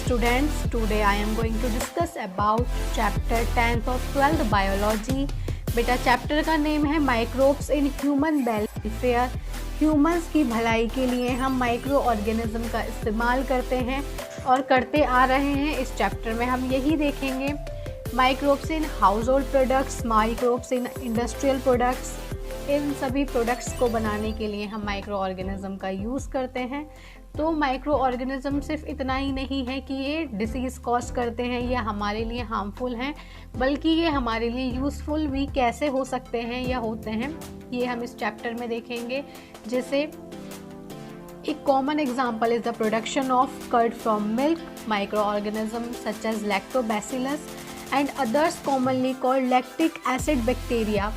students, today I am going to discuss about chapter 10th of 12th biology. बेटा chapter का name है microbes in human welfare. Humans की भलाई के लिए हम माइक्रो ऑर्गेनिज्म का इस्तेमाल करते हैं और करते आ रहे हैं। इस चैप्टर में हम यही देखेंगे microbes in household products, microbes in industrial products. इन सभी प्रोडक्ट्स को बनाने के लिए हम माइक्रो ऑर्गेनिज्म का यूज़ करते हैं। तो माइक्रो ऑर्गेनिज्म सिर्फ इतना ही नहीं है कि ये डिसीज़ कॉज करते हैं या हमारे लिए हार्मफुल हैं, बल्कि ये हमारे लिए यूज़फुल भी कैसे हो सकते हैं या होते हैं, ये हम इस चैप्टर में देखेंगे। जैसे एक common example is the production of curd from milk. Microorganism such as lactobacillus and others commonly called lactic acid bacteria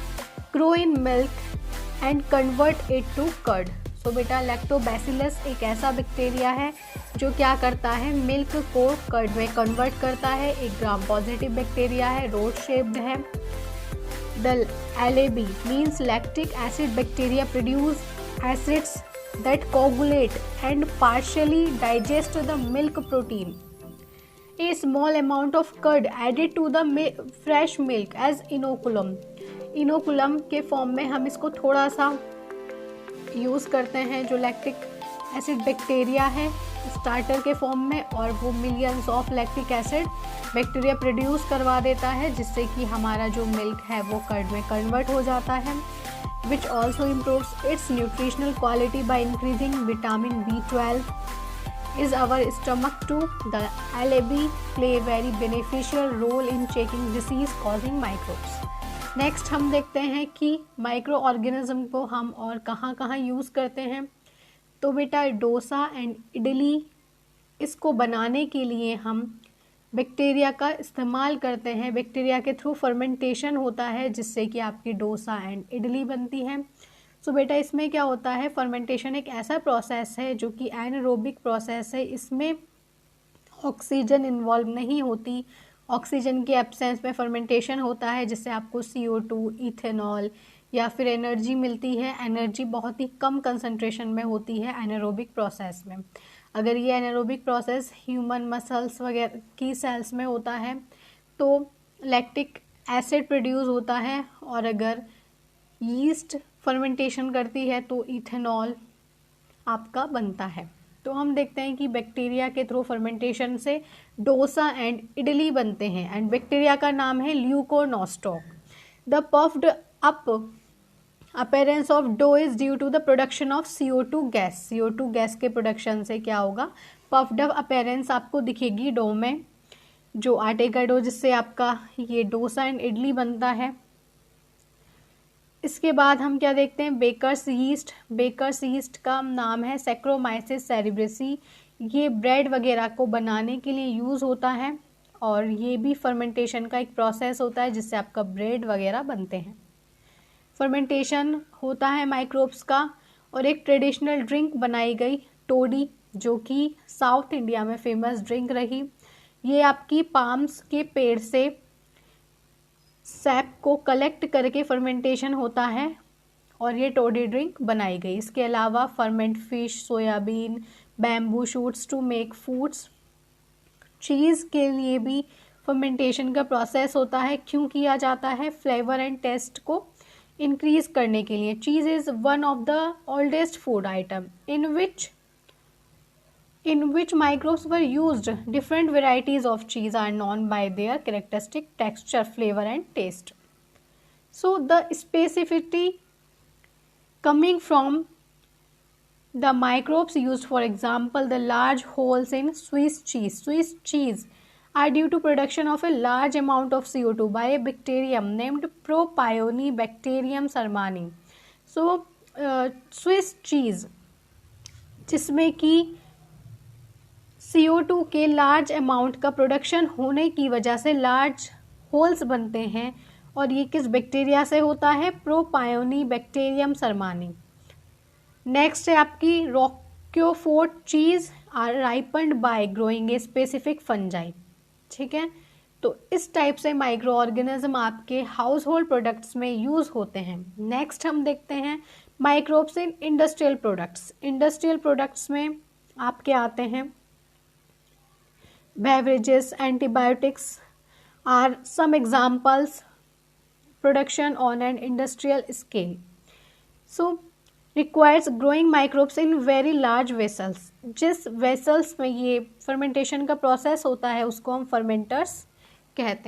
grow in milk and convert it to curd. So बेटा lactobacillus एक ऐसा bacteria है जो क्या करता है, milk को curd में कन्वर्ट करता है। एक ग्राम पॉजिटिव बैक्टीरिया है, रोड शेप्ड है। The LAB means lactic acid bacteria produce acids that coagulate and partially digest the milk protein. A small amount of curd added to the fresh milk as inoculum. Inoculum के form में हम इसको थोड़ा सा use करते हैं, जो lactic acid bacteria है स्टार्टर के फॉर्म में, और वो millions of lactic acid bacteria produce करवा देता है, जिससे कि हमारा जो मिल्क है वो कर्ड में कन्वर्ट हो जाता है, which also improves its nutritional quality by increasing vitamin B12. Is our stomach too? The LAB play a very beneficial role in checking disease causing microbes. Next हम देखते हैं कि माइक्रो ऑर्गेनिज्म को हम और कहाँ कहाँ यूज़ करते हैं। तो बेटा डोसा एंड इडली, इसको बनाने के लिए हम बैक्टीरिया का इस्तेमाल करते हैं। बैक्टीरिया के थ्रू फर्मेंटेशन होता है, जिससे कि आपकी डोसा एंड इडली बनती है। सो बेटा इसमें क्या होता है, फर्मेंटेशन एक ऐसा प्रोसेस है जो कि एनारोबिक प्रोसेस है। इसमें ऑक्सीजन इन्वॉल्व नहीं होती। ऑक्सीजन के एब्सेंस में फर्मेंटेशन होता है, जिससे आपको CO2, इथेनॉल या फिर एनर्जी मिलती है। एनर्जी बहुत ही कम कंसंट्रेशन में होती है एनारोबिक प्रोसेस में। अगर ये एनारोबिक प्रोसेस ह्यूमन मसल्स वगैरह की सेल्स में होता है तो लैक्टिक एसिड प्रोड्यूस होता है, और अगर यीस्ट फर्मेंटेशन करती है तो इथेनॉल आपका बनता है। तो हम देखते हैं कि बैक्टीरिया के थ्रू फर्मेंटेशन से डोसा एंड इडली बनते हैं, एंड बैक्टीरिया का नाम है leuconostoc. The puffed up appearance of dough is due to the production of CO2 gas. CO2 gas के प्रोडक्शन से क्या होगा, पफ्ड अप अपीयरेंस आपको दिखेगी डो में, जो आटे का डो जिससे आपका ये डोसा एंड इडली बनता है। इसके बाद हम क्या देखते हैं, बेकर्स यीस्ट। बेकर्स यीस्ट का नाम है सैक्रोमाइसिस सेरेब्रेसी। ये ब्रेड वगैरह को बनाने के लिए यूज़ होता है, और ये भी फर्मेंटेशन का एक प्रोसेस होता है जिससे आपका ब्रेड वगैरह बनते हैं। फर्मेंटेशन होता है माइक्रोब्स का, और एक ट्रेडिशनल ड्रिंक बनाई गई टोडी, जो कि साउथ इंडिया में फेमस ड्रिंक रही। ये आपकी पाम्स के पेड़ से सैप को कलेक्ट करके फर्मेंटेशन होता है, और ये टोडी ड्रिंक बनाई गई। इसके अलावा ferment fish, soybean, bamboo shoots to make foods. Cheese के लिए भी फर्मेंटेशन का प्रोसेस होता है। क्यों किया जाता है, फ्लेवर एंड टेस्ट को इंक्रीज करने के लिए। Cheese is one of the oldest food item in which microbes were used. Different varieties of cheese are known by their characteristic texture, flavor and taste. So the specificity coming from the microbes used, for example, the large holes in Swiss cheese. Swiss cheese are due to production of a large amount of CO2 by a bacterium named Propionibacterium sermani. So Swiss cheese, जिसमें कि CO2 के large amount का production होने की वजह से large holes बनते हैं, और ये किस बैक्टीरिया से होता है, प्रोपायोनिबैक्टीरियम सरमानी। नेक्स्ट है आपकी Roquefort cheese are ripened by growing a specific fungi. ठीक है, तो इस टाइप से माइक्रो ऑर्गेनिज्म आपके हाउस होल्ड प्रोडक्ट्स में यूज़ होते हैं। नेक्स्ट हम देखते हैं microbes in industrial products. Industrial products में आपके आते हैं beverages, antibiotics are some examples. Production on an industrial scale. So requires growing microbes in very large vessels. जिस vessels में ये fermentation का process होता है उसको हम fermenters कहते हैं.